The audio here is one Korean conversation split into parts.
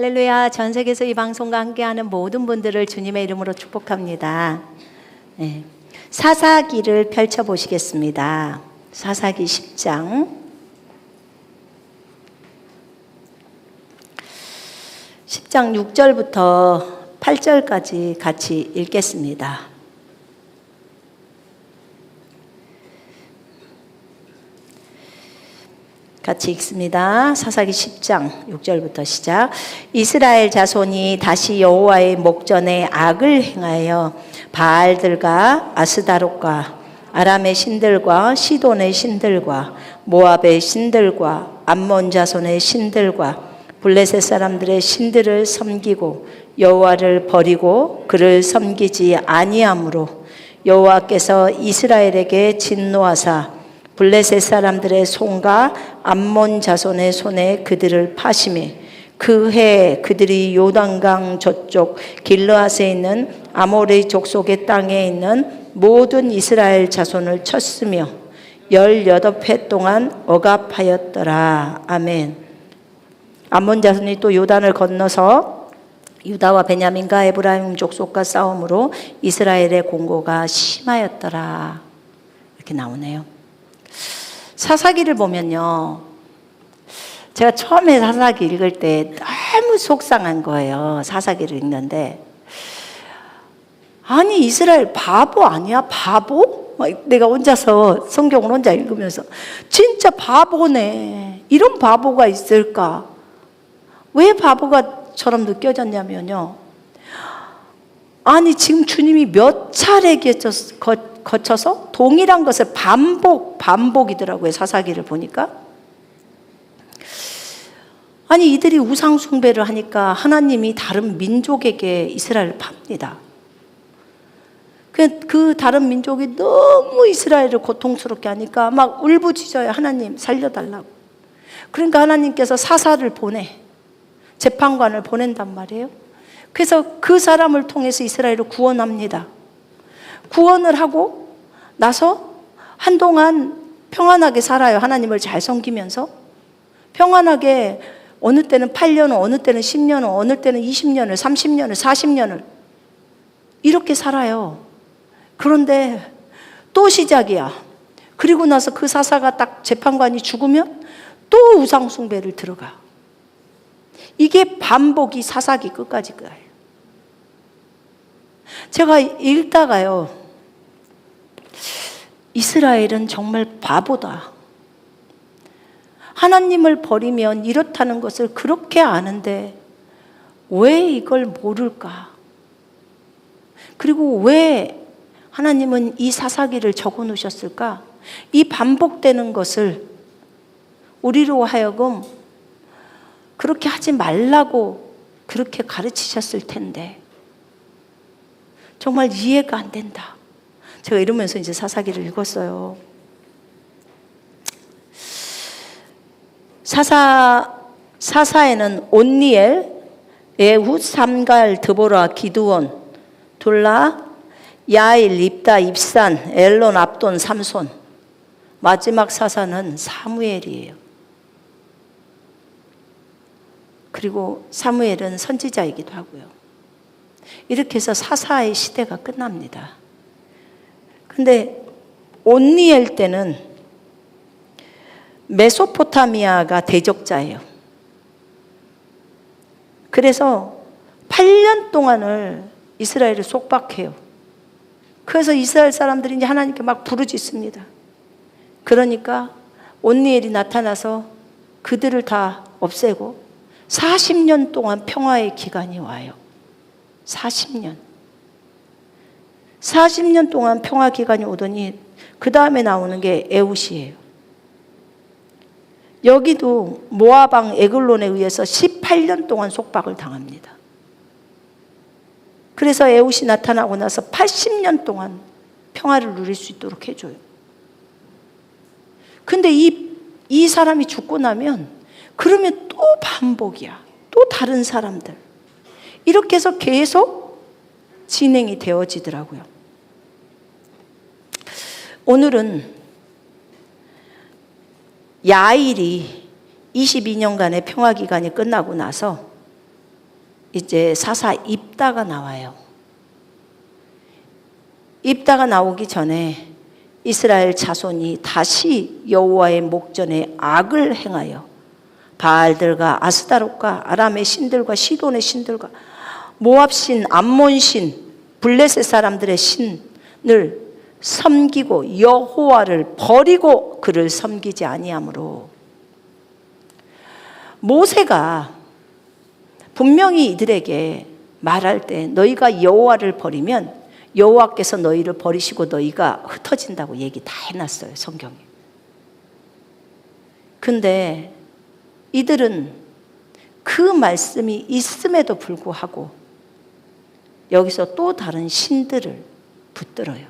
할렐루야. 전 세계에서 이 방송과 함께하는 모든 분들을 주님의 이름으로 축복합니다. 네. 사사기를 펼쳐보시겠습니다. 사사기 10장 6절부터 8절까지 같이 읽겠습니다. 같이 읽습니다. 사사기 10장 6절부터 시작. 이스라엘 자손이 다시 여호와의 목전에 악을 행하여 바알들과 아스다롯과 아람의 신들과 시돈의 신들과 모압의 신들과 암몬 자손의 신들과 블레셋 사람들의 신들을 섬기고 여호와를 버리고 그를 섬기지 아니함으로 여호와께서 이스라엘에게 진노하사 블레셋 사람들의 손과 암몬 자손의 손에 그들을 파심해 그 해에 그들이 요단강 저쪽 길르앗에 있는 아모리 족속의 땅에 있는 모든 이스라엘 자손을 쳤으며 18해 동안 억압하였더라. 아멘. 암몬 자손이 또 요단을 건너서 유다와 베냐민과 에브라임 족속과 싸움으로 이스라엘의 공고가 심하였더라. 이렇게 나오네요. 사사기를 보면요, 제가 처음에 사사기 읽을 때 너무 속상한 거예요. 사사기를 읽는데, 아니 이스라엘 바보 아니야? 바보? 내가 혼자서 성경을 혼자 읽으면서 진짜 바보네. 이런 바보가 있을까? 왜 바보가처럼 느껴졌냐면요, 아니 지금 주님이 몇 차례 거쳐서 동일한 것을 반복이더라고요. 사사기를 보니까. 아니 이들이 우상 숭배를 하니까 하나님이 다른 민족에게 이스라엘을 팝니다. 그 다른 민족이 너무 이스라엘을 고통스럽게 하니까 막 울부짖어요. 하나님 살려달라고. 그러니까 하나님께서 사사를 재판관을 보낸단 말이에요. 그래서 그 사람을 통해서 이스라엘을 구원합니다. 구원을 하고 나서 한동안 평안하게 살아요. 하나님을 잘 섬기면서 평안하게, 어느 때는 8년, 어느 때는 10년, 어느 때는 20년을, 30년을, 40년을 이렇게 살아요. 그런데 또 시작이야. 그리고 나서 그 사사가 딱 재판관이 죽으면 또 우상 숭배를 들어가. 이게 반복이 사사기 끝까지 거예요. 제가 읽다가요, 이스라엘은 정말 바보다. 하나님을 버리면 이렇다는 것을 그렇게 아는데 왜 이걸 모를까? 그리고 왜 하나님은 이 사사기를 적어 놓으셨을까? 이 반복되는 것을 우리로 하여금 그렇게 하지 말라고 그렇게 가르치셨을 텐데 정말 이해가 안 된다. 제가 이러면서 이제 사사기를 읽었어요. 사사에는 온니엘, 에훗, 삼갈, 드보라, 기드온, 돌라, 야일, 입다, 입산, 엘론, 압돈, 삼손. 마지막 사사는 사무엘이에요. 그리고 사무엘은 선지자이기도 하고요. 이렇게 해서 사사의 시대가 끝납니다. 근데 온니엘 때는 메소포타미아가 대적자예요. 그래서 8년 동안을 이스라엘을 속박해요. 그래서 이스라엘 사람들이 이제 하나님께 막 부르짖습니다. 그러니까 온니엘이 나타나서 그들을 다 없애고 40년 동안 평화의 기간이 와요. 40년 동안 평화 기간이 오더니 그 다음에 나오는 게 에훗이에요. 여기도 모압 왕 에글론에 의해서 18년 동안 속박을 당합니다. 그래서 에훗이 나타나고 나서 80년 동안 평화를 누릴 수 있도록 해줘요. 근데 이 사람이 죽고 나면 그러면 또 반복이야. 또 다른 사람들. 이렇게 해서 계속 진행이 되어지더라고요. 오늘은 야일이 22년간의 평화기간이 끝나고 나서 이제 사사 입다가 나와요. 입다가 나오기 전에 이스라엘 자손이 다시 여호와의 목전에 악을 행하여 바알들과 아스다롯과 아람의 신들과 시돈의 신들과 모압 신, 암몬 신, 블레셋 사람들의 신을 섬기고 여호와를 버리고 그를 섬기지 아니하므로 모세가 분명히 이들에게 말할 때 너희가 여호와를 버리면 여호와께서 너희를 버리시고 너희가 흩어진다고 얘기 다 해놨어요, 성경에. 근데 이들은 그 말씀이 있음에도 불구하고 여기서 또 다른 신들을 붙들어요.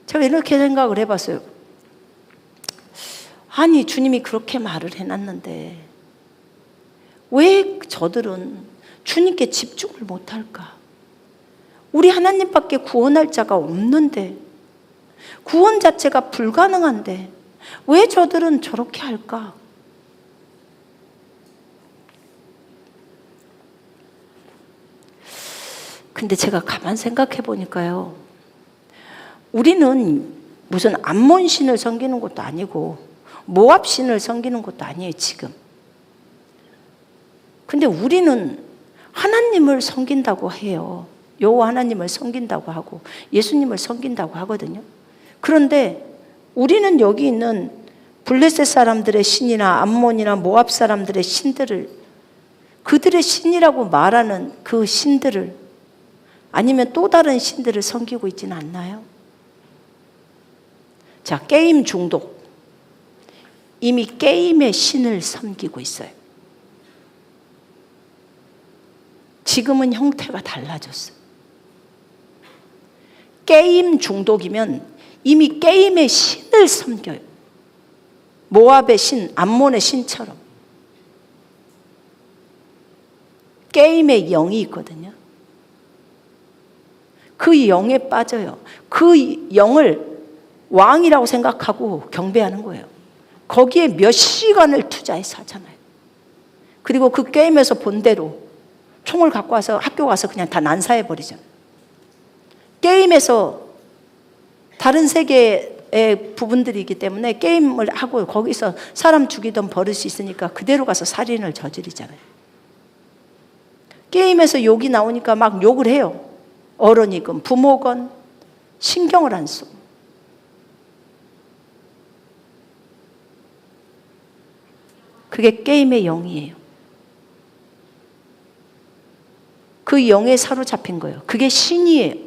제가 이렇게 생각을 해봤어요. 아니, 주님이 그렇게 말을 해놨는데 왜 저들은 주님께 집중을 못할까? 우리 하나님밖에 구원할 자가 없는데, 구원 자체가 불가능한데 왜 저들은 저렇게 할까? 근데 제가 가만 생각해 보니까요, 우리는 무슨 암몬 신을 섬기는 것도 아니고 모압 신을 섬기는 것도 아니에요, 지금. 근데 우리는 하나님을 섬긴다고 해요. 여호와 하나님을 섬긴다고 하고 예수님을 섬긴다고 하거든요. 그런데 우리는 여기 있는 블레셋 사람들의 신이나 암몬이나 모압 사람들의 신들을, 그들의 신이라고 말하는 그 신들을, 아니면 또 다른 신들을 섬기고 있지는 않나요? 자, 게임 중독. 이미 게임의 신을 섬기고 있어요. 지금은 형태가 달라졌어요. 게임 중독이면 이미 게임의 신을 섬겨요. 모압의 신, 암몬의 신처럼. 게임의 영이 있거든요. 그 영에 빠져요. 그 영을 왕이라고 생각하고 경배하는 거예요. 거기에 몇 시간을 투자해서 하잖아요. 그리고 그 게임에서 본 대로 총을 갖고 와서 학교 가서 그냥 다 난사해버리잖아요. 게임에서 다른 세계의 부분들이기 때문에 게임을 하고 거기서 사람 죽이던 버릇이 있으니까 그대로 가서 살인을 저지르잖아요. 게임에서 욕이 나오니까 막 욕을 해요. 어른이건 부모건 신경을 안 써. 그게 게임의 영이에요. 그 영에 사로잡힌 거예요. 그게 신이에요.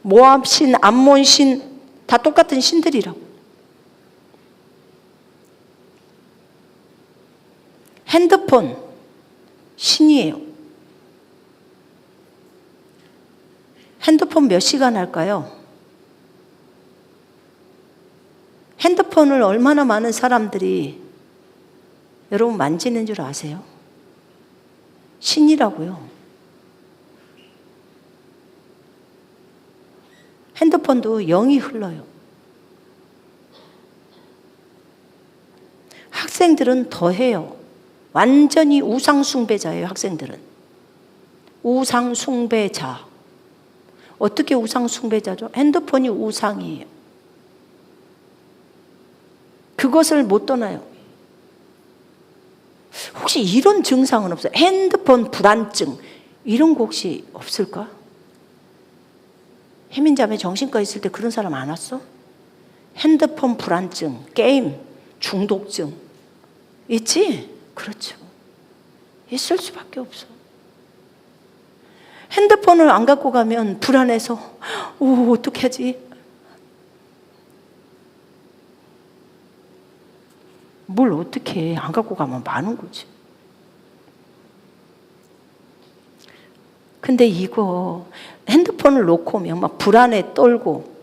모압 신, 암몬 신, 다 똑같은 신들이라고. 핸드폰, 신이에요. 핸드폰 몇 시간 할까요? 핸드폰을 얼마나 많은 사람들이 여러분 만지는 줄 아세요? 신이라고요. 핸드폰도 영이 흘러요. 학생들은 더 해요. 완전히 우상숭배자예요, 학생들은. 우상숭배자. 어떻게 우상숭배자죠? 핸드폰이 우상이에요. 그것을 못 떠나요. 혹시 이런 증상은 없어요? 핸드폰 불안증 이런 거 혹시 없을까? 혜민자매 정신과 있을 때 그런 사람 안 왔어? 핸드폰 불안증, 게임 중독증 있지? 그렇죠. 있을 수밖에 없어. 핸드폰을 안 갖고 가면 불안해서 어떻게 하지? 뭘 어떻게 해? 안 갖고 가면 많은 거지. 근데 이거 핸드폰을 놓고 오면 막 불안에 떨고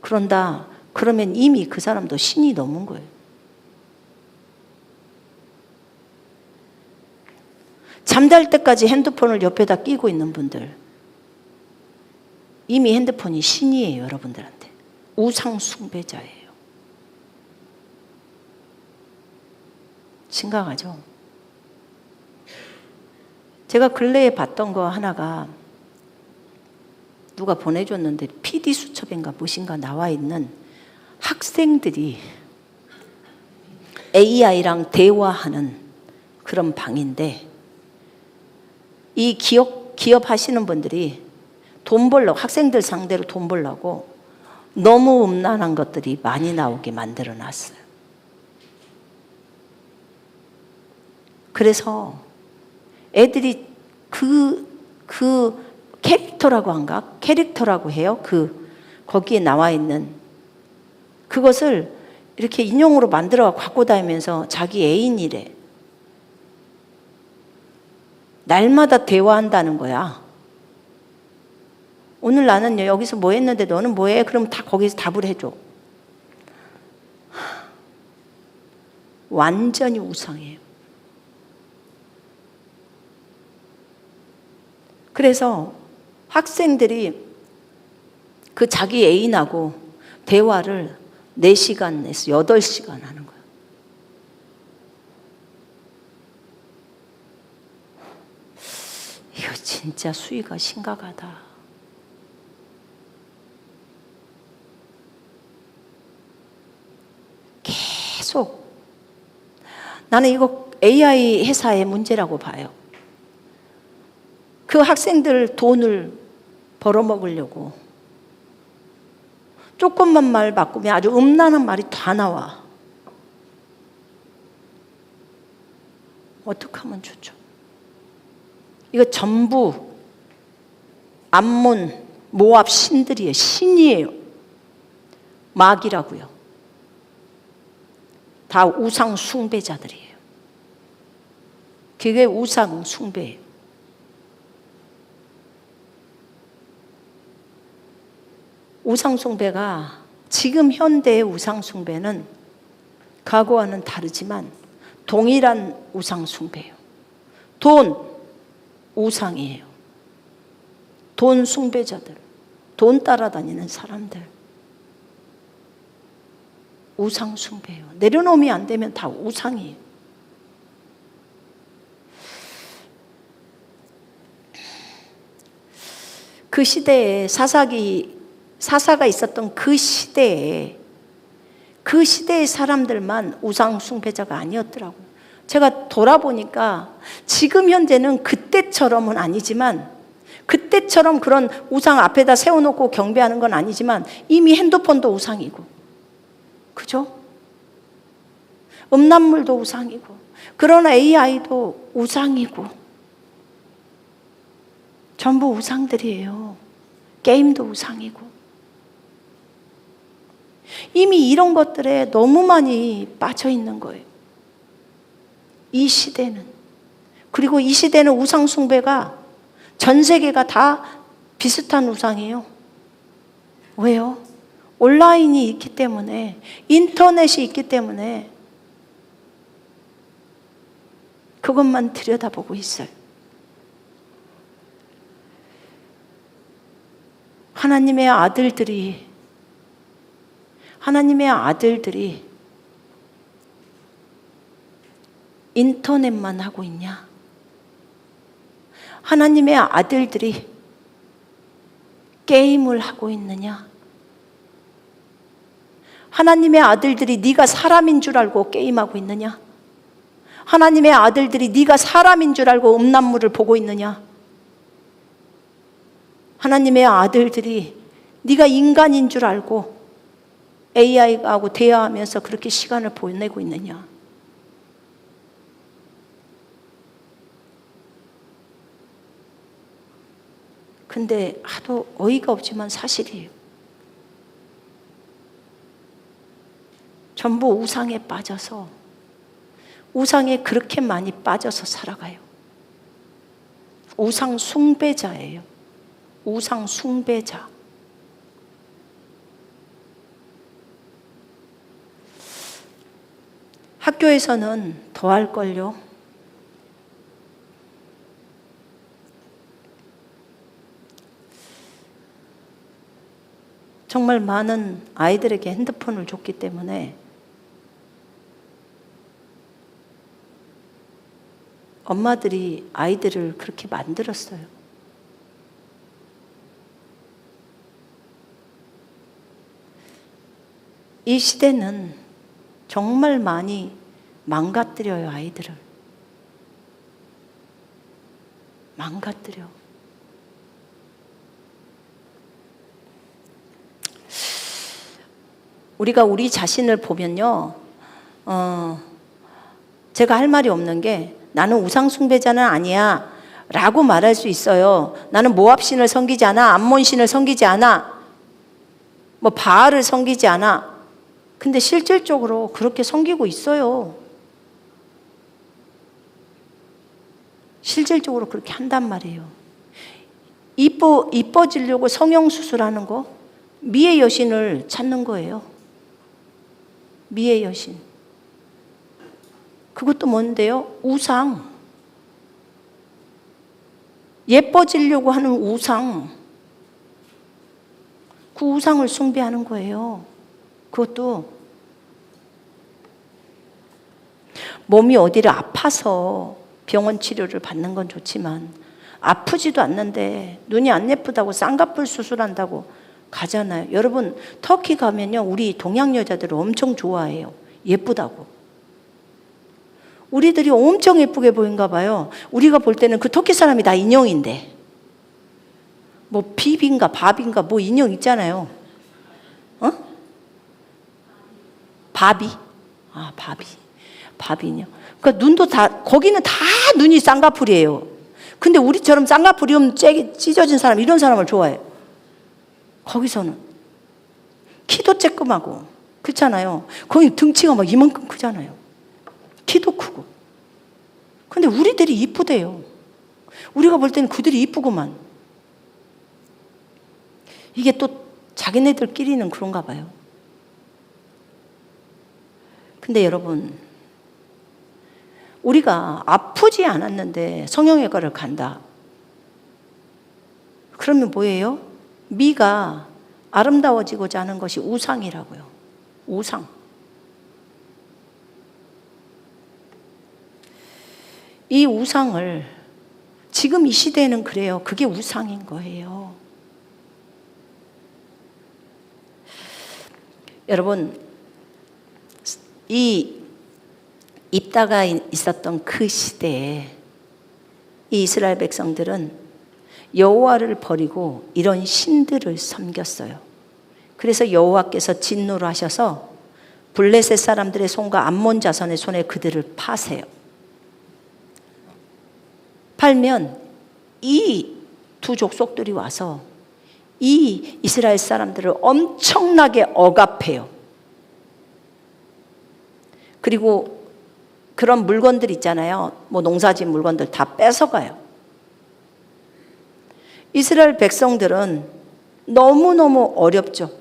그런다. 그러면 이미 그 사람도 신이 넘은 거예요. 잠잘 때까지 핸드폰을 옆에다 끼고 있는 분들, 이미 핸드폰이 신이에요, 여러분들한테. 우상 숭배자예요. 심각하죠? 제가 근래에 봤던 거 하나가 누가 보내줬는데 PD 수첩인가 무엇인가 나와 있는 학생들이 AI랑 대화하는 그런 방인데 이 기업 하시는 분들이 돈 벌려고 학생들 상대로 돈 벌려고 너무 음란한 것들이 많이 나오게 만들어 놨어요. 그래서 애들이 그 캐릭터라고 한가? 캐릭터라고 해요. 거기에 나와 있는 그것을 이렇게 인형으로 만들어 갖고 다니면서 자기 애인이래. 날마다 대화한다는 거야. 오늘 나는 여기서 뭐 했는데 너는 뭐 해? 그럼 다 거기서 답을 해줘. 완전히 우상이에요. 그래서 학생들이 그 자기 애인하고 대화를 4시간에서 8시간 하는 거예요. 이거 진짜 수위가 심각하다. 계속 나는 이거 AI 회사의 문제라고 봐요. 그 학생들 돈을 벌어먹으려고 조금만 말 바꾸면 아주 음란한 말이 다 나와. 어떻게 하면 좋죠? 이거 전부 암몬, 모압 신들이에요. 신이에요. 마귀라고요. 다 우상 숭배자들이에요. 그게 우상 숭배예요. 우상 숭배가 지금 현대의 우상 숭배는 과거와는 다르지만 동일한 우상 숭배예요. 돈 우상이에요. 돈 숭배자들, 돈 따라다니는 사람들 우상 숭배예요. 내려놓으면 안 되면 다 우상이에요. 그 시대에 사사가 있었던 그 시대의 사람들만 우상 숭배자가 아니었더라고요. 제가 돌아보니까 지금 현재는 그때처럼은 아니지만 그때처럼 그런 우상 앞에다 세워놓고 경배하는 건 아니지만 이미 핸드폰도 우상이고 그죠? 음란물도 우상이고 그러나 AI도 우상이고 전부 우상들이에요. 게임도 우상이고 이미 이런 것들에 너무 많이 빠져 있는 거예요. 이 시대는. 그리고 이 시대는 우상 숭배가 전 세계가 다 비슷한 우상이에요. 왜요? 온라인이 있기 때문에, 인터넷이 있기 때문에 그것만 들여다보고 있어요. 하나님의 아들들이 인터넷만 하고 있냐? 하나님의 아들들이 게임을 하고 있느냐? 하나님의 아들들이 네가 사람인 줄 알고 게임하고 있느냐? 하나님의 아들들이 네가 사람인 줄 알고 음란물을 보고 있느냐? 하나님의 아들들이 네가 인간인 줄 알고 AI하고 대화하면서 그렇게 시간을 보내고 있느냐? 근데 하도 어이가 없지만 사실이에요. 전부 우상에 빠져서 우상에 그렇게 많이 빠져서 살아가요. 우상 숭배자예요. 우상 숭배자. 학교에서는 더 할걸요. 정말 많은 아이들에게 핸드폰을 줬기 때문에 엄마들이 아이들을 그렇게 만들었어요. 이 시대는 정말 많이 망가뜨려요, 아이들을. 망가뜨려. 우리가 우리 자신을 보면요, 제가 할 말이 없는 게 나는 우상숭배자는 아니야 라고 말할 수 있어요. 나는 모압신을 섬기지 않아, 암몬신을 섬기지 않아, 뭐 바알을 섬기지 않아. 근데 실질적으로 그렇게 섬기고 있어요. 실질적으로 그렇게 한단 말이에요. 이뻐지려고 성형수술하는 거, 미의 여신을 찾는 거예요. 미의 여신. 그것도 뭔데요? 우상. 예뻐지려고 하는 우상. 그 우상을 숭배하는 거예요. 그것도 몸이 어디를 아파서 병원 치료를 받는 건 좋지만 아프지도 않는데 눈이 안 예쁘다고 쌍꺼풀 수술한다고 가잖아요. 여러분, 터키 가면요, 우리 동양 여자들을 엄청 좋아해요. 예쁘다고. 우리들이 엄청 예쁘게 보인가 봐요. 우리가 볼 때는 그 터키 사람이 다 인형인데, 뭐 비빈가 밥인가 뭐 인형 있잖아요. 바비? 아, 바비냐. 그러니까 눈도 다, 거기는 다 눈이 쌍꺼풀이에요. 근데 우리처럼 쌍꺼풀이 없는 찢어진 사람, 이런 사람을 좋아해요. 거기서는. 키도 쬐끔하고, 그렇잖아요. 거기 등치가 막 이만큼 크잖아요. 키도 크고. 근데 우리들이 이쁘대요. 우리가 볼 때는 그들이 이쁘구만. 이게 또 자기네들끼리는 그런가 봐요. 근데 여러분, 우리가 아프지 않았는데 성형외과를 간다. 그러면 뭐예요? 미가 아름다워지고자 하는 것이 우상이라고요. 우상. 이 우상을 지금 이 시대에는 그래요. 그게 우상인 거예요. 여러분, 이 입다가 있었던 그 시대에 이 이스라엘 백성들은 여호와를 버리고 이런 신들을 섬겼어요. 그래서 여호와께서 진노를 하셔서 블레셋 사람들의 손과 암몬 자손의 손에 그들을 파세요. 팔면 이 두 족속들이 와서 이 이스라엘 사람들을 엄청나게 억압해요. 그리고 그런 물건들 있잖아요. 뭐 농사진 물건들 다 뺏어가요. 이스라엘 백성들은 너무너무 어렵죠.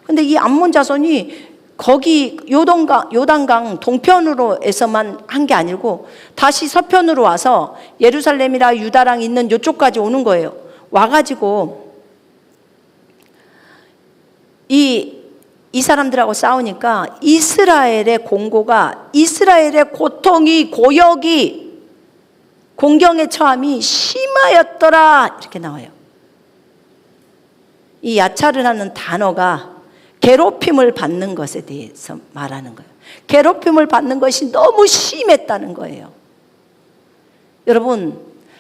근데 이 암몬 자손이 거기 요단강 동편으로에서만 한 게 아니고 다시 서편으로 와서 예루살렘이라 유다랑 있는 이쪽까지 오는 거예요. 와가지고 이 사람들하고 싸우니까 이스라엘의 공고가, 이스라엘의 고통이, 고역이, 공경의 처함이 심하였더라 이렇게 나와요. 이 야차를 하는 단어가 괴롭힘을 받는 것에 대해서 말하는 거예요. 괴롭힘을 받는 것이 너무 심했다는 거예요. 여러분,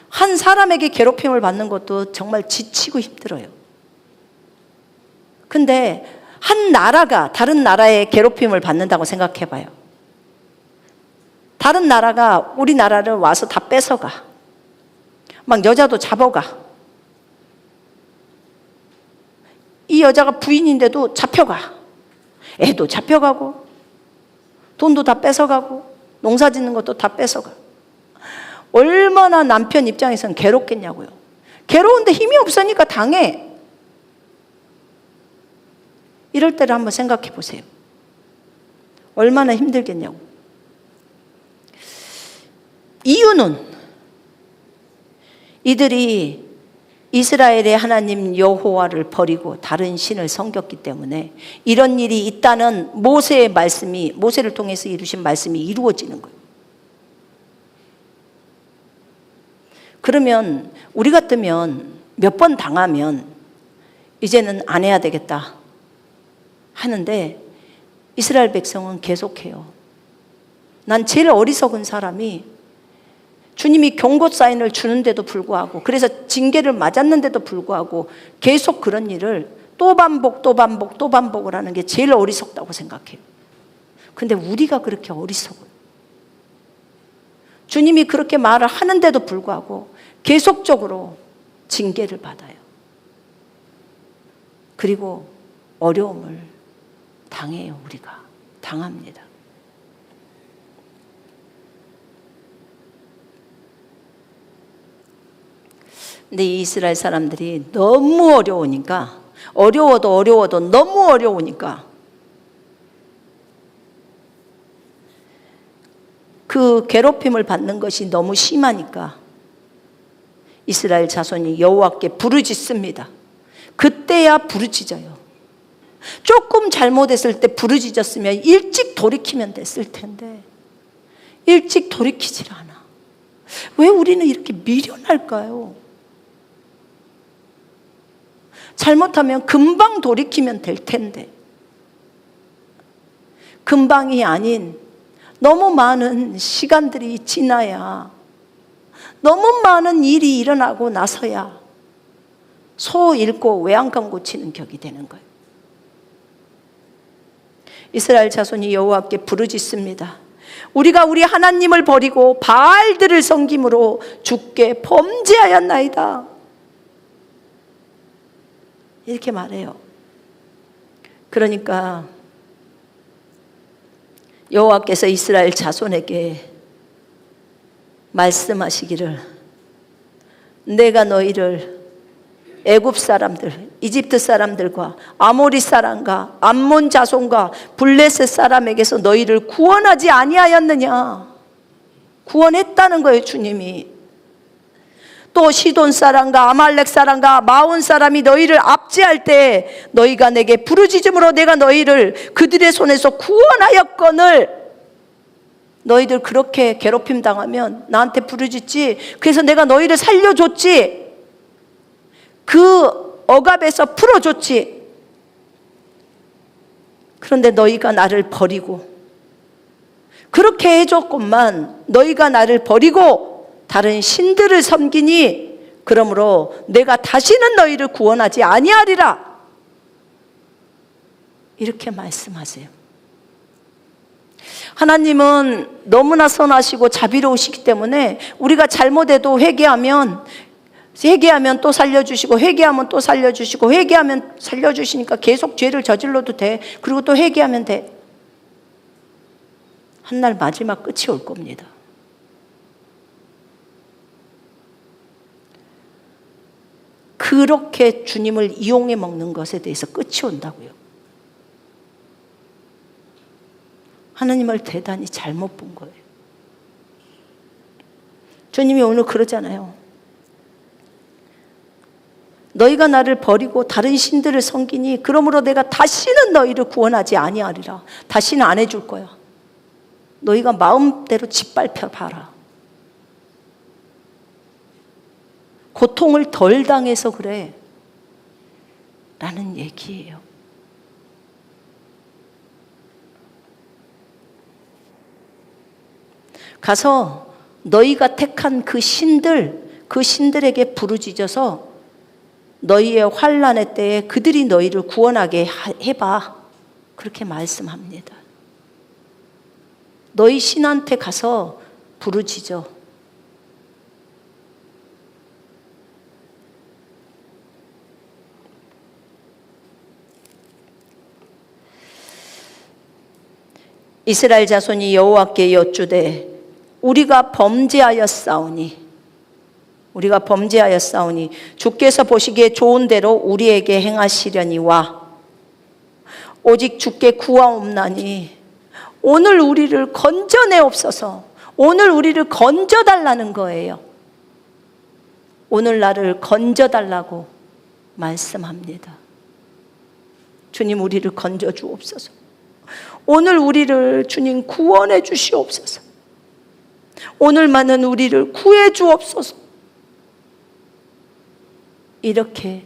한 사람에게 괴롭힘을 받는 것도 정말 지치고 힘들어요. 근데 한 나라가 다른 나라의 괴롭힘을 받는다고 생각해 봐요. 다른 나라가 우리나라를 와서 다 뺏어가. 막 여자도 잡아가. 이 여자가 부인인데도 잡혀가. 애도 잡혀가고, 돈도 다 뺏어가고, 농사 짓는 것도 다 뺏어가. 얼마나 남편 입장에서는 괴롭겠냐고요. 괴로운데 힘이 없으니까 당해. 이럴 때를 한번 생각해 보세요. 얼마나 힘들겠냐고. 이유는 이들이 이스라엘의 하나님 여호와를 버리고 다른 신을 섬겼기 때문에 이런 일이 있다는 모세의 말씀이, 모세를 통해서 이루신 말씀이 이루어지는 거예요. 그러면 우리 같으면 몇 번 당하면 이제는 안 해야 되겠다 하는데 이스라엘 백성은 계속해요. 난 제일 어리석은 사람이 주님이 경고 사인을 주는데도 불구하고, 그래서 징계를 맞았는데도 불구하고 계속 그런 일을 또 반복을 하는 게 제일 어리석다고 생각해요. 근데 우리가 그렇게 어리석어요. 주님이 그렇게 말을 하는데도 불구하고 계속적으로 징계를 받아요. 그리고 어려움을 당해요. 우리가 당합니다. 근데 이 이스라엘 사람들이 너무 어려우니까, 어려워도 너무 어려우니까 그 괴롭힘을 받는 것이 너무 심하니까 이스라엘 자손이 여호와께 부르짖습니다. 그때야 부르짖어요. 조금 잘못했을 때 부르짖었으면 일찍 돌이키면 됐을 텐데 일찍 돌이키질 않아. 왜 우리는 이렇게 미련할까요? 잘못하면 금방 돌이키면 될 텐데 금방이 아닌 너무 많은 시간들이 지나야, 너무 많은 일이 일어나고 나서야 소 잃고 외양간 고치는 격이 되는 거예요. 이스라엘 자손이 여호와께 부르짖습니다. 우리가 우리 하나님을 버리고 바알들을 섬김으로 주께 범죄하였나이다. 이렇게 말해요. 그러니까 여호와께서 이스라엘 자손에게 말씀하시기를, 내가 너희를 애굽 사람들, 이집트 사람들과 아모리 사람과 암몬 자손과 블레셋 사람에게서 너희를 구원하지 아니하였느냐. 구원했다는 거예요, 주님이. 또 시돈 사람과 아말렉 사람과 마온 사람이 너희를 압제할 때 너희가 내게 부르짖음으로 내가 너희를 그들의 손에서 구원하였거늘, 너희들 그렇게 괴롭힘 당하면 나한테 부르짖지, 그래서 내가 너희를 살려줬지, 그 억압에서 풀어줬지. 그런데 너희가 나를 버리고, 그렇게 해줬건만 너희가 나를 버리고 다른 신들을 섬기니 그러므로 내가 다시는 너희를 구원하지 아니하리라. 이렇게 말씀하세요. 하나님은 너무나 선하시고 자비로우시기 때문에 우리가 잘못해도 회개하면 또 살려주시고, 회개하면 또 살려주시고, 회개하면 살려주시니까 계속 죄를 저질러도 돼. 그리고 또 회개하면 돼. 한날 마지막 끝이 올 겁니다. 그렇게 주님을 이용해 먹는 것에 대해서 끝이 온다고요. 하나님을 대단히 잘못 본 거예요. 주님이 오늘 그러잖아요. 너희가 나를 버리고 다른 신들을 섬기니 그러므로 내가 다시는 너희를 구원하지 아니하리라. 다시는 안 해줄 거야. 너희가 마음대로 짓밟혀 봐라. 고통을 덜 당해서 그래 라는 얘기예요. 가서 너희가 택한 그 신들에게 부르짖어서 너희의 환난의 때에 그들이 너희를 구원하게 해봐. 그렇게 말씀합니다. 너희 신한테 가서 부르짖어. 이스라엘 자손이 여호와께 여쭈되 우리가 범죄하였사오니 주께서 보시기에 좋은 대로 우리에게 행하시려니와 오직 주께 구하옵나니 오늘 우리를 건져내옵소서. 오늘 우리를 건져달라는 거예요. 오늘 나를 건져달라고 말씀합니다. 주님, 우리를 건져주옵소서. 오늘 우리를 주님 구원해 주시옵소서. 오늘만은 우리를 구해 주옵소서. 이렇게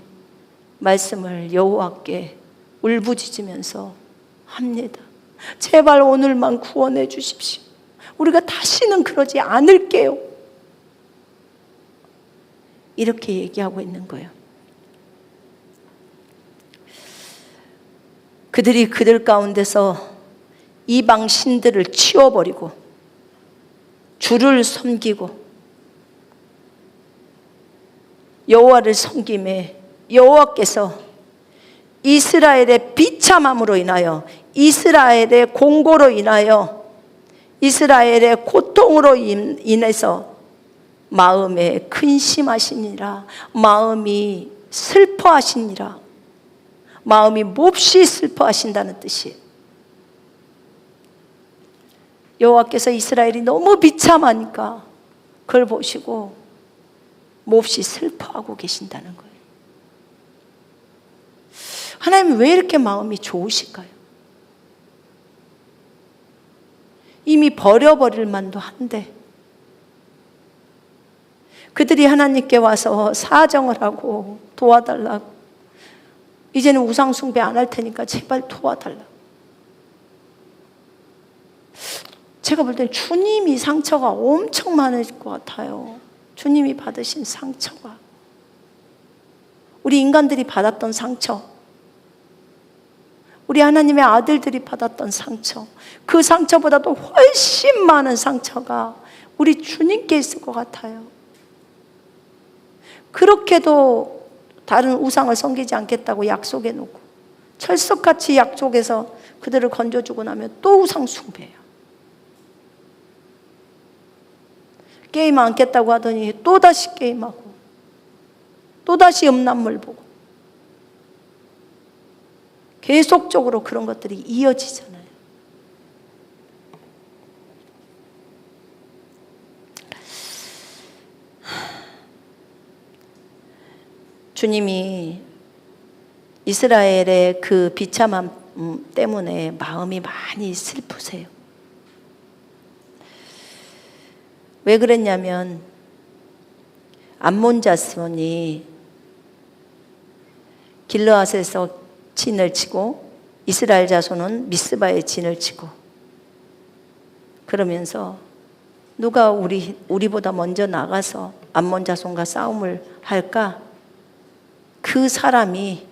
말씀을 여호와께 울부짖으면서 합니다. 제발 오늘만 구원해 주십시오. 우리가 다시는 그러지 않을게요. 이렇게 얘기하고 있는 거예요. 그들이 그들 가운데서 이방 신들을 치워버리고 주를 섬기고 여호와를 섬김에 여호와께서 이스라엘의 비참함으로 인하여, 이스라엘의 공고로 인하여, 이스라엘의 고통으로 인해서 마음에 근심하시니라, 마음이 슬퍼하시니라, 마음이 몹시 슬퍼하신다는 뜻이에요. 여호와께서 이스라엘이 너무 비참하니까 그걸 보시고 몹시 슬퍼하고 계신다는 거예요. 하나님은 왜 이렇게 마음이 좋으실까요? 이미 버려버릴 만도 한데 그들이 하나님께 와서 사정을 하고 도와달라고, 이제는 우상 숭배 안 할 테니까 제발 도와달라고. 제가 볼 땐 주님이 상처가 엄청 많을 것 같아요. 주님이 받으신 상처가, 우리 인간들이 받았던 상처, 우리 하나님의 아들들이 받았던 상처, 그 상처보다도 훨씬 많은 상처가 우리 주님께 있을 것 같아요. 그렇게도 다른 우상을 섬기지 않겠다고 약속해 놓고 철석같이 약속해서 그들을 건져주고 나면 또 우상 숭배해요. 게임 안 깼다고 하더니 또다시 게임하고 또다시 음란물 보고 계속적으로 그런 것들이 이어지잖아요. 주님이 이스라엘의 그 비참함 때문에 마음이 많이 슬프세요. 왜 그랬냐면 암몬 자손이 길르앗에서 진을 치고 이스라엘 자손은 미스바에 진을 치고, 그러면서 누가 우리보다 먼저 나가서 암몬 자손과 싸움을 할까? 그 사람이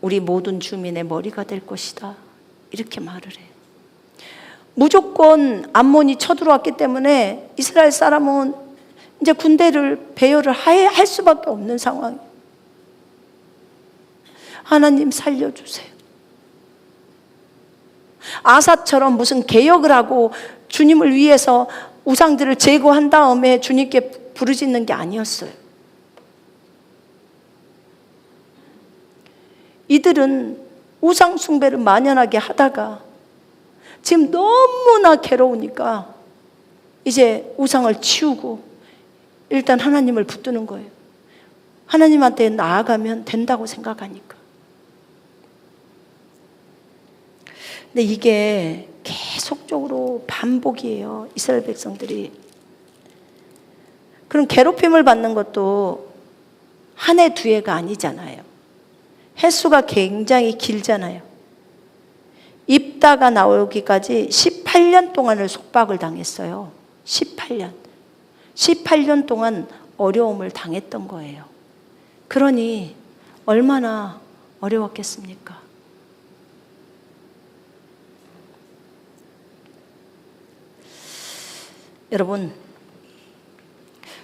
우리 모든 주민의 머리가 될 것이다, 이렇게 말을 해요. 무조건 암몬이 쳐들어왔기 때문에 이스라엘 사람은 이제 군대를 배열을 할 수밖에 없는 상황이에요. 하나님 살려주세요. 아사처럼 무슨 개혁을 하고 주님을 위해서 우상들을 제거한 다음에 주님께 부르짖는 게 아니었어요. 이들은 우상 숭배를 만연하게 하다가 지금 너무나 괴로우니까 이제 우상을 치우고 일단 하나님을 붙드는 거예요. 하나님한테 나아가면 된다고 생각하니까. 근데 이게 계속적으로 반복이에요, 이스라엘 백성들이. 그럼 괴롭힘을 받는 것도 한 해, 두 해가 아니잖아요. 횟수가 굉장히 길잖아요. 입다가 나오기까지 18년 동안을 속박을 당했어요. 18년 동안 어려움을 당했던 거예요. 그러니 얼마나 어려웠겠습니까? 여러분,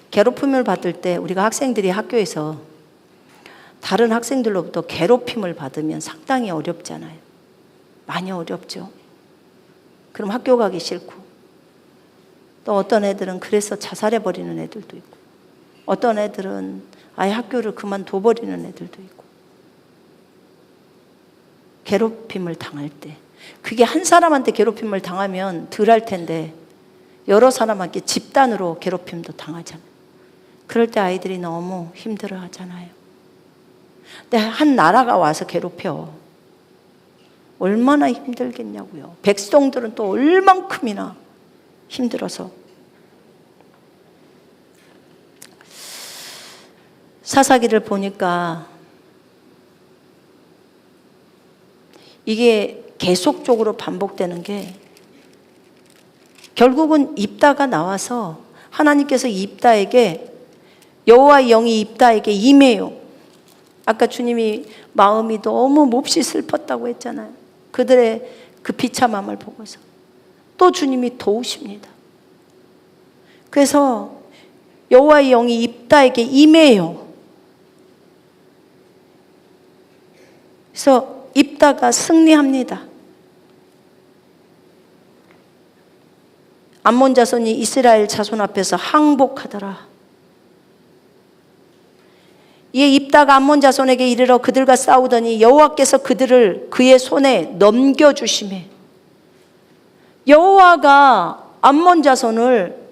괴롭힘을 받을 때 우리가 학생들이 학교에서 다른 학생들로부터 괴롭힘을 받으면 상당히 어렵잖아요. 많이 어렵죠. 그럼 학교 가기 싫고, 또 어떤 애들은 그래서 자살해버리는 애들도 있고, 어떤 애들은 아예 학교를 그만둬버리는 애들도 있고. 괴롭힘을 당할 때, 그게 한 사람한테 괴롭힘을 당하면 덜 할 텐데 여러 사람한테 집단으로 괴롭힘도 당하잖아요. 그럴 때 아이들이 너무 힘들어 하잖아요. 근데 한 나라가 와서 괴롭혀. 얼마나 힘들겠냐고요. 백성들은 또 얼만큼이나 힘들어서. 사사기를 보니까 이게 계속적으로 반복되는 게, 결국은 입다가 나와서 하나님께서 입다에게, 여호와의 영이 입다에게 임해요. 아까 주님이 마음이 너무 몹시 슬펐다고 했잖아요. 그들의 그 비참함을 보고서 또 주님이 도우십니다. 그래서 여호와의 영이 입다에게 임해요. 그래서 입다가 승리합니다. 암몬 자손이 이스라엘 자손 앞에서 항복하더라. 이에 입다가 암몬 자손에게 이르러 그들과 싸우더니 여호와께서 그들을 그의 손에 넘겨주시매, 여호와가 암몬 자손을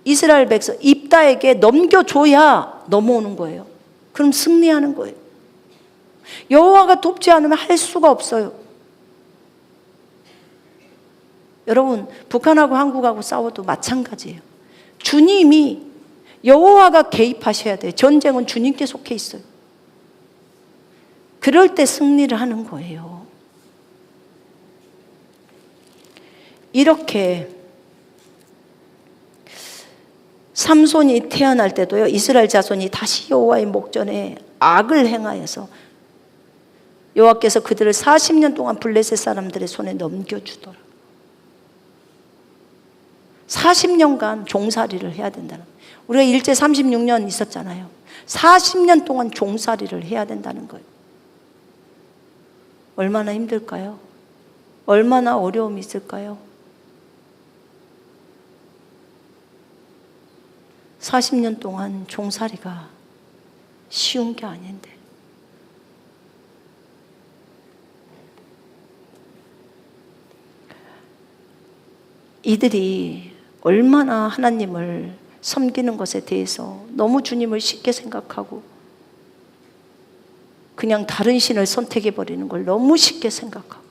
이스라엘 백성 입다에게 넘겨줘야 넘어오는 거예요. 그럼 승리하는 거예요. 여호와가 돕지 않으면 할 수가 없어요. 여러분, 북한하고 한국하고 싸워도 마찬가지예요. 주님이, 여호와가 개입하셔야 돼요. 전쟁은 주님께 속해 있어요. 그럴 때 승리를 하는 거예요. 이렇게 삼손이 태어날 때도요, 이스라엘 자손이 다시 여호와의 목전에 악을 행하여서 여호와께서 그들을 40년 동안 블레셋 사람들의 손에 넘겨주더라. 40년간 종살이를 해야 된다는, 우리가 일제 36년 있었잖아요. 40년 동안 종살이를 해야 된다는 거예요. 얼마나 힘들까요? 얼마나 어려움이 있을까요? 40년 동안 종살이가 쉬운 게 아닌데. 이들이 얼마나 하나님을 섬기는 것에 대해서 너무 주님을 쉽게 생각하고 그냥 다른 신을 선택해버리는 걸 너무 쉽게 생각하고,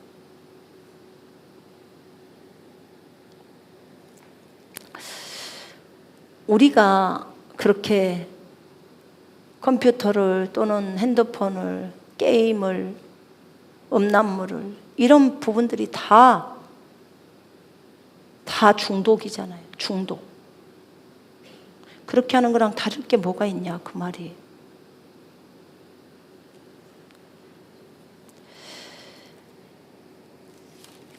우리가 그렇게 컴퓨터를 또는 핸드폰을, 게임을, 음란물을, 이런 부분들이 다 중독이잖아요. 중독. 그렇게 하는 거랑 다를 게 뭐가 있냐, 그 말이에요.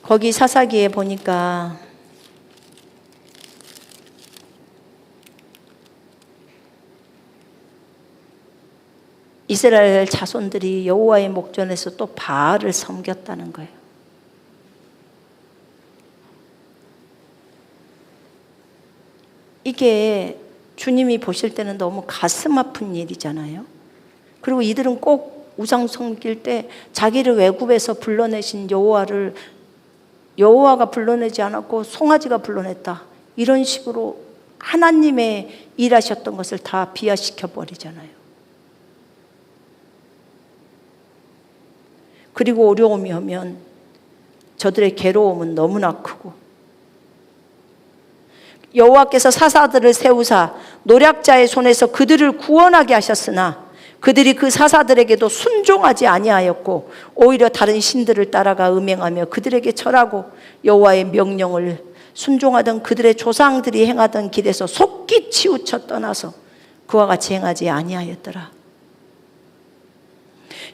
거기 사사기에 보니까 이스라엘 자손들이 여호와의 목전에서 또 바알을 섬겼다는 거예요. 이게 주님이 보실 때는 너무 가슴 아픈 일이잖아요. 그리고 이들은 꼭 우상 섬길 때 자기를 외국에서 불러내신 여호와를, 여호와가 불러내지 않았고 송아지가 불러냈다, 이런 식으로 하나님의 일하셨던 것을 다 비하시켜 버리잖아요. 그리고 어려움이 오면 저들의 괴로움은 너무나 크고, 여호와께서 사사들을 세우사 노략자의 손에서 그들을 구원하게 하셨으나 그들이 그 사사들에게도 순종하지 아니하였고 오히려 다른 신들을 따라가 음행하며 그들에게 절하고 여호와의 명령을 순종하던 그들의 조상들이 행하던 길에서 속기 치우쳐 떠나서 그와 같이 행하지 아니하였더라.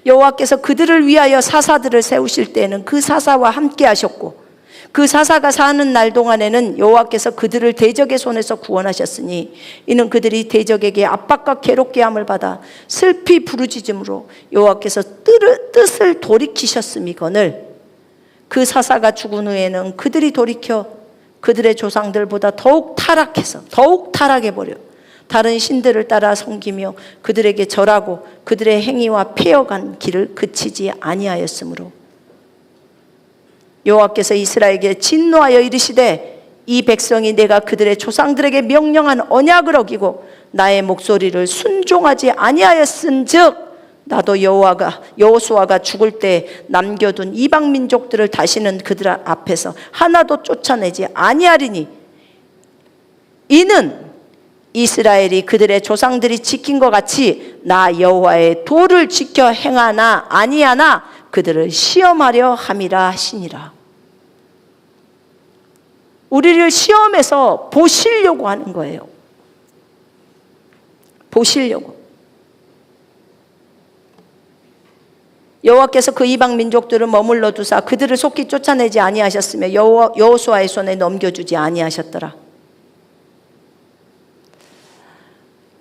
여호와께서 그들을 위하여 사사들을 세우실 때에는 그 사사와 함께 하셨고 그 사사가 사는 날 동안에는 여호와께서 그들을 대적의 손에서 구원하셨으니 이는 그들이 대적에게 압박과 괴롭게 함을 받아 슬피 부르짖음으로 여호와께서 뜻을 돌이키셨음이거늘 그 사사가 죽은 후에는 그들이 돌이켜 그들의 조상들보다 더욱 타락해버려 다른 신들을 따라 섬기며 그들에게 절하고 그들의 행위와 패여간 길을 그치지 아니하였으므로 여호와께서 이스라엘에게 진노하여 이르시되 이 백성이 내가 그들의 조상들에게 명령한 언약을 어기고 나의 목소리를 순종하지 아니하였은즉 나도 여호수아가 죽을 때 남겨둔 이방 민족들을 다시는 그들 앞에서 하나도 쫓아내지 아니하리니 이는 이스라엘이 그들의 조상들이 지킨 것 같이 나 여호와의 도를 지켜 행하나 아니하나 그들을 시험하려 함이라 하시니라. 우리를 시험해서 보시려고 하는 거예요. 보시려고. 여호와께서 그 이방 민족들을 머물러 두사 그들을 속히 쫓아내지 아니하셨으며 여호수아의 손에 넘겨주지 아니하셨더라.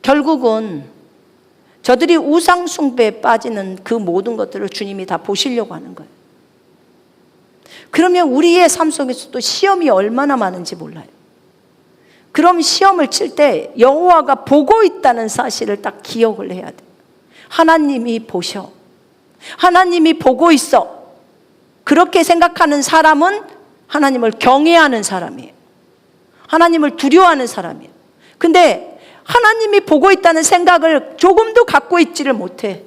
결국은 저들이 우상 숭배에 빠지는 그 모든 것들을 주님이 다 보시려고 하는 거예요. 그러면 우리의 삶 속에서도 시험이 얼마나 많은지 몰라요. 그럼 시험을 칠 때 여호와가 보고 있다는 사실을 딱 기억을 해야 돼요. 하나님이 보셔. 하나님이 보고 있어. 그렇게 생각하는 사람은 하나님을 경외하는 사람이에요. 하나님을 두려워하는 사람이에요. 근데 하나님이 보고 있다는 생각을 조금도 갖고 있지를 못해.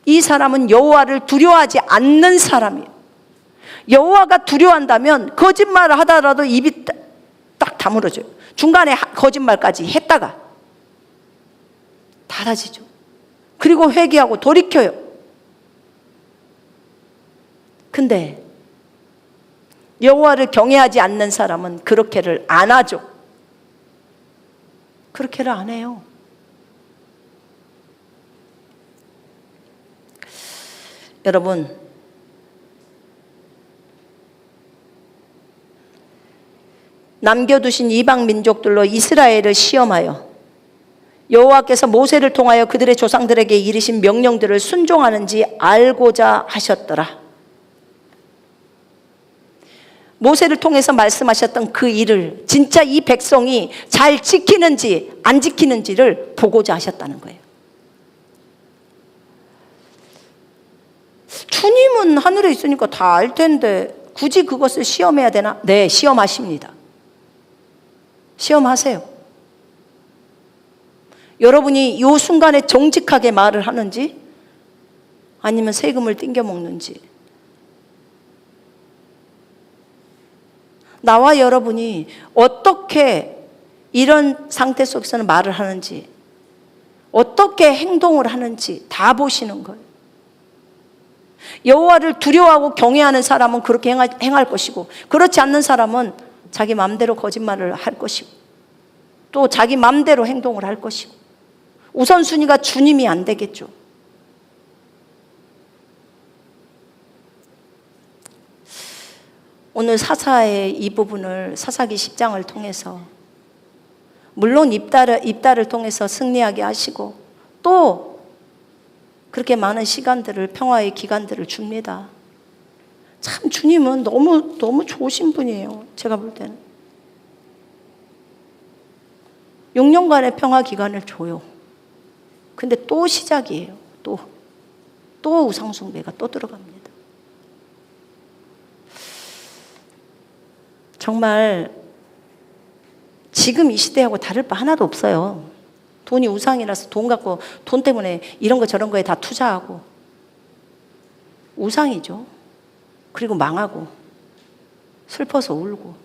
이 사람은 여호와를 두려워하지 않는 사람이에요. 여호와가 두려워한다면 거짓말을 하더라도 입이 딱 다물어져요. 중간에 거짓말까지 했다가 닫아지죠. 그리고 회개하고 돌이켜요. 근데 여호와를 경외하지 않는 사람은 그렇게를 안 하죠. 그렇게를 안 해요. 여러분, 남겨두신 이방 민족들로 이스라엘을 시험하여 여호와께서 모세를 통하여 그들의 조상들에게 이르신 명령들을 순종하는지 알고자 하셨더라. 모세를 통해서 말씀하셨던 그 일을 진짜 이 백성이 잘 지키는지 안 지키는지를 보고자 하셨다는 거예요. 주님은 하늘에 있으니까 다 알 텐데 굳이 그것을 시험해야 되나? 네, 시험하십니다. 시험하세요. 여러분이 이 순간에 정직하게 말을 하는지 아니면 세금을 띵겨 먹는지, 나와 여러분이 어떻게 이런 상태 속에서는 말을 하는지, 어떻게 행동을 하는지 다 보시는 거예요. 여호와를 두려워하고 경외하는 사람은 그렇게 행할 것이고, 그렇지 않는 사람은 자기 마음대로 거짓말을 할 것이고, 또 자기 마음대로 행동을 할 것이고, 우선순위가 주님이 안 되겠죠. 오늘 사사의 이 부분을 사사기 10장을 통해서 물론 입다를 통해서 승리하게 하시고 또 그렇게 많은 시간들을, 평화의 기간들을 줍니다. 참 주님은 너무 좋으신 분이에요. 제가 볼 때는 6년간의 평화 기간을 줘요. 근데 또 시작이에요. 또 우상숭배가 또 들어갑니다. 정말 지금 이 시대하고 다를 바 하나도 없어요. 돈이 우상이라서 돈 때문에 이런 거 저런 거에 다 투자하고 우상이죠. 그리고 망하고 슬퍼서 울고.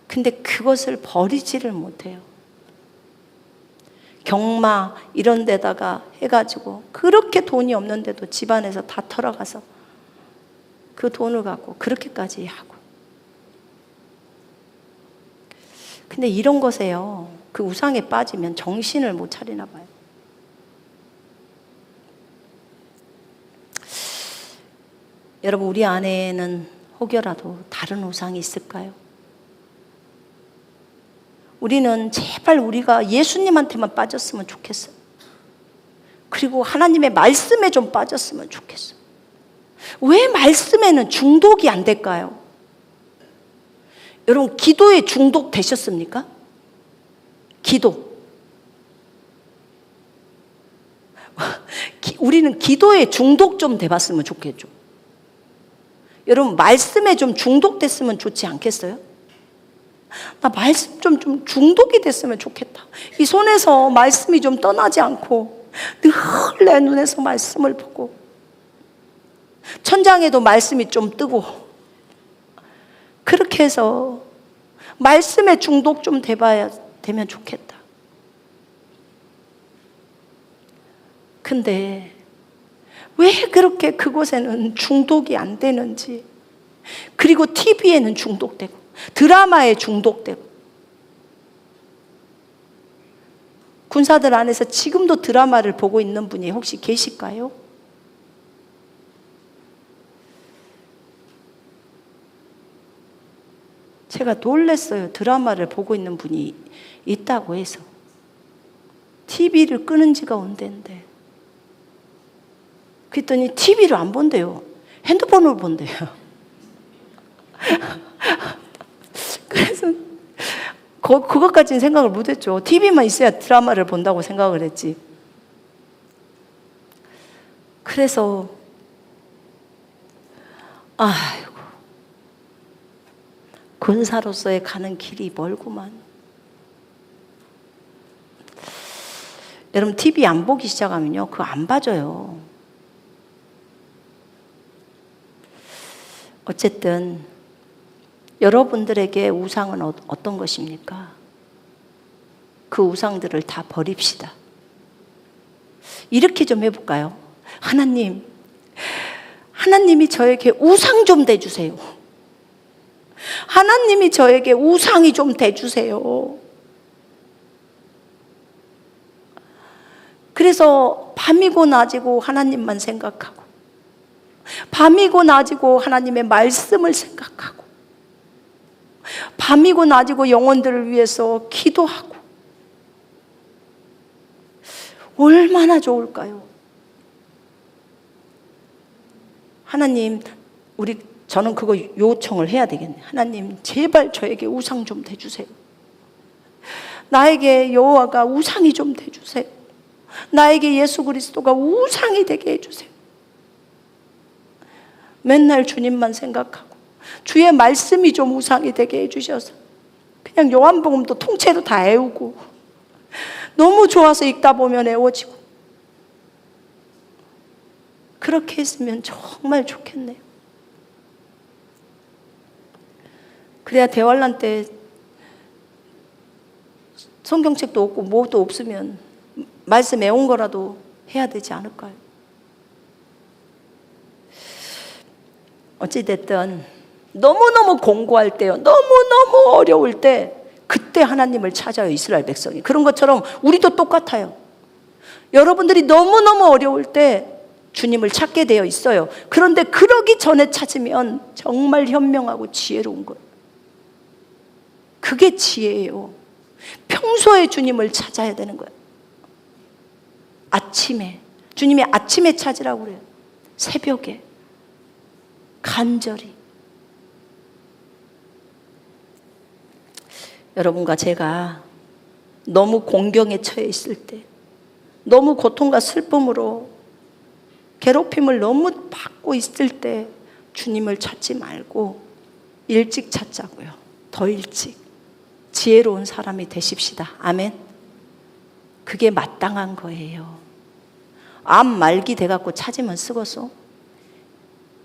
근데 그것을 버리지를 못해요. 경마 이런 데다가 해가지고 그렇게 돈이 없는데도 집안에서 다 털어가서 그 돈을 갖고 그렇게까지 하고. 근데 이런 것에요, 그 우상에 빠지면 정신을 못 차리나 봐요. 여러분, 우리 안에는 혹여라도 다른 우상이 있을까요? 우리는 제발 우리가 예수님한테만 빠졌으면 좋겠어요. 그리고 하나님의 말씀에 좀 빠졌으면 좋겠어요. 왜 말씀에는 중독이 안 될까요? 여러분, 기도에 중독 되셨습니까? 기도. 우리는 기도에 중독 좀 돼봤으면 좋겠죠. 여러분, 말씀에 좀 중독됐으면 좋지 않겠어요? 나 말씀 좀 중독이 됐으면 좋겠다. 이 손에서 말씀이 좀 떠나지 않고 늘 내 눈에서 말씀을 보고, 천장에도 말씀이 좀 뜨고, 그렇게 해서 말씀에 중독 좀 되면 좋겠다. 근데 왜 그렇게 그곳에는 중독이 안 되는지, 그리고 TV에는 중독되고 드라마에 중독되고, 군사들 안에서 지금도 드라마를 보고 있는 분이 혹시 계실까요? 제가 놀랐어요. 드라마를 보고 있는 분이 있다고 해서. TV를 끄는 지가 언젠데. 그랬더니 TV를 안 본대요. 핸드폰으로 본대요. 그래서 그것까지는 생각을 못했죠. TV만 있어야 드라마를 본다고 생각을 했지. 그래서 아이고, 군사로서의 가는 길이 멀구만. 여러분, TV 안 보기 시작하면요, 그거 안 봐줘요. 어쨌든 여러분들에게 우상은 어떤 것입니까? 그 우상들을 다 버립시다. 이렇게 좀 해볼까요? 하나님이 저에게 우상 좀 대주세요. 하나님이 저에게 우상이 좀 대주세요. 그래서 밤이고 낮이고 하나님만 생각하고, 밤이고 낮이고 하나님의 말씀을 생각하고, 밤이고 낮이고 영혼들을 위해서 기도하고, 얼마나 좋을까요? 하나님, 저는 그거 요청을 해야 되겠네. 하나님, 제발 저에게 우상 좀 대주세요. 나에게 여호와가 우상이 좀 대주세요. 나에게 예수 그리스도가 우상이 되게 해주세요. 맨날 주님만 생각하고 주의 말씀이 좀 우상이 되게 해주셔서 그냥 요한복음도 통째로 다 애우고, 너무 좋아서 읽다 보면 애워지고, 그렇게 했으면 정말 좋겠네요. 그래야 대환란 때 성경책도 없고 뭐도 없으면 말씀 애운 거라도 해야 되지 않을까요? 어찌됐든 너무너무 공고할 때요, 너무너무 어려울 때, 그때 하나님을 찾아요, 이스라엘 백성이. 그런 것처럼 우리도 똑같아요. 여러분들이 너무너무 어려울 때 주님을 찾게 되어 있어요. 그런데 그러기 전에 찾으면 정말 현명하고 지혜로운 거예요. 그게 지혜예요. 평소에 주님을 찾아야 되는 거예요. 아침에, 주님이 아침에 찾으라고 그래요. 새벽에 간절히. 여러분과 제가 너무 공경에 처해 있을 때, 너무 고통과 슬픔으로 괴롭힘을 너무 받고 있을 때 주님을 찾지 말고 일찍 찾자고요. 더 일찍. 지혜로운 사람이 되십시다. 아멘. 그게 마땅한 거예요. 암 말기 돼갖고 찾으면 쓰겠어?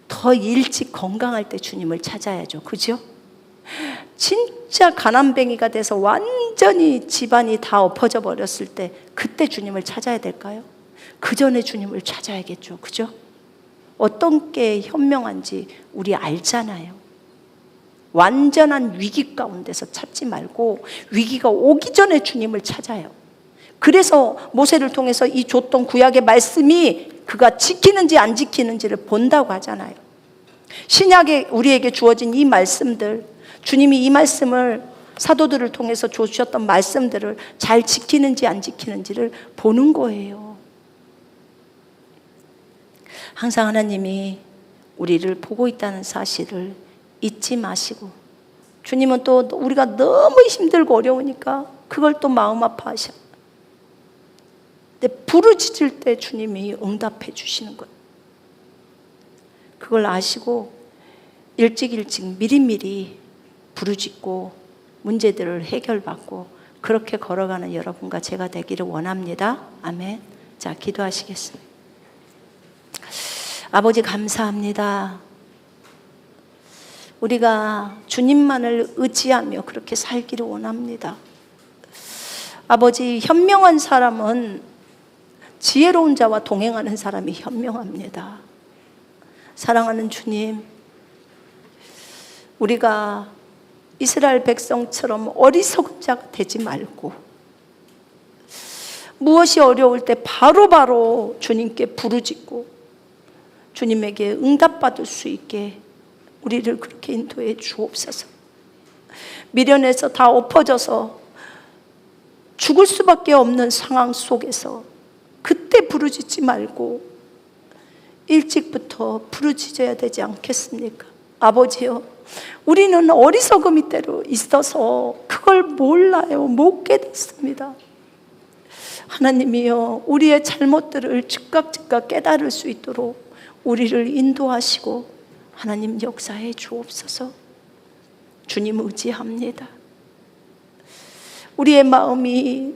더 일찍 건강할 때 주님을 찾아야죠. 그죠? 진짜 가난뱅이가 돼서 완전히 집안이 다 엎어져 버렸을 때, 그때 주님을 찾아야 될까요? 그 전에 주님을 찾아야겠죠. 그죠? 어떤 게 현명한지 우리 알잖아요. 완전한 위기 가운데서 찾지 말고 위기가 오기 전에 주님을 찾아요. 그래서 모세를 통해서 이 줬던 구약의 말씀이 그가 지키는지 안 지키는지를 본다고 하잖아요. 신약에 우리에게 주어진 이 말씀들, 주님이 이 말씀을 사도들을 통해서 주셨던 말씀들을 잘 지키는지 안 지키는지를 보는 거예요. 항상 하나님이 우리를 보고 있다는 사실을 잊지 마시고, 주님은 또 우리가 너무 힘들고 어려우니까 그걸 또 마음 아파하셔. 근데 부르짖을 때 주님이 응답해 주시는 거예요. 그걸 아시고 일찍 미리미리 부르짖고 문제들을 해결받고 그렇게 걸어가는 여러분과 제가 되기를 원합니다. 아멘. 자, 기도하시겠습니다. 아버지, 감사합니다. 우리가 주님만을 의지하며 그렇게 살기를 원합니다. 아버지, 현명한 사람은 지혜로운 자와 동행하는 사람이 현명합니다. 사랑하는 주님, 우리가 이스라엘 백성처럼 어리석은 자가 되지 말고 무엇이 어려울 때 바로바로 주님께 부르짖고 주님에게 응답받을 수 있게 우리를 그렇게 인도해 주옵소서. 미련에서 다 엎어져서 죽을 수밖에 없는 상황 속에서 그때 부르짖지 말고 일찍부터 부르짖어야 되지 않겠습니까? 아버지요, 우리는 어리석음이 때로 있어서 그걸 몰라요. 못 깨닫습니다. 하나님이여, 우리의 잘못들을 즉각 깨달을 수 있도록 우리를 인도하시고 하나님 역사해 주옵소서. 주님 의지합니다. 우리의 마음이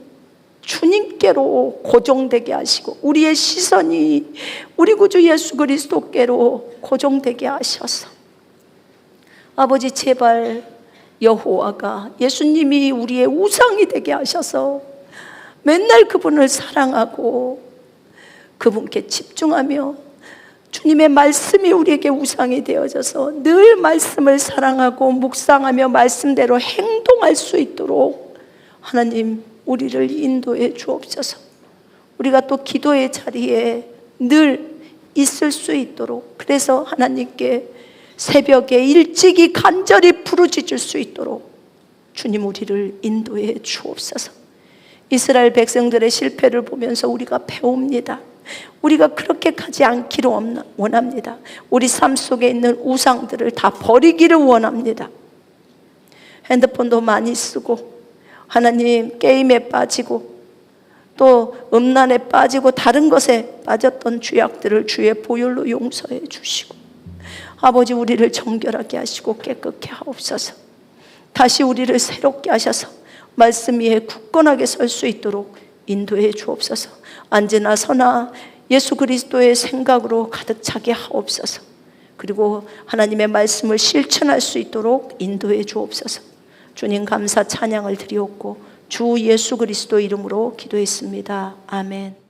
주님께로 고정되게 하시고 우리의 시선이 우리 구주 예수 그리스도께로 고정되게 하셔서 아버지, 제발 여호와가 예수님이 우리의 우상이 되게 하셔서 맨날 그분을 사랑하고 그분께 집중하며 주님의 말씀이 우리에게 우상이 되어져서 늘 말씀을 사랑하고 묵상하며 말씀대로 행동할 수 있도록 하나님 우리를 인도해 주옵소서. 우리가 또 기도의 자리에 늘 있을 수 있도록, 그래서 하나님께 새벽에 일찍이 간절히 부르짖을 수 있도록 주님 우리를 인도해 주옵소서. 이스라엘 백성들의 실패를 보면서 우리가 배웁니다. 우리가 그렇게 가지 않기를 원합니다. 우리 삶 속에 있는 우상들을 다 버리기를 원합니다. 핸드폰도 많이 쓰고 하나님 게임에 빠지고 또 음란에 빠지고 다른 것에 빠졌던 죄악들을 주의 보혈로 용서해 주시고 아버지, 우리를 정결하게 하시고 깨끗게 하옵소서. 다시 우리를 새롭게 하셔서 말씀 위에 굳건하게 설 수 있도록 인도해 주옵소서. 언제나 서나 예수 그리스도의 생각으로 가득 차게 하옵소서. 그리고 하나님의 말씀을 실천할 수 있도록 인도해 주옵소서. 주님 감사 찬양을 드리옵고 주 예수 그리스도 이름으로 기도했습니다. 아멘.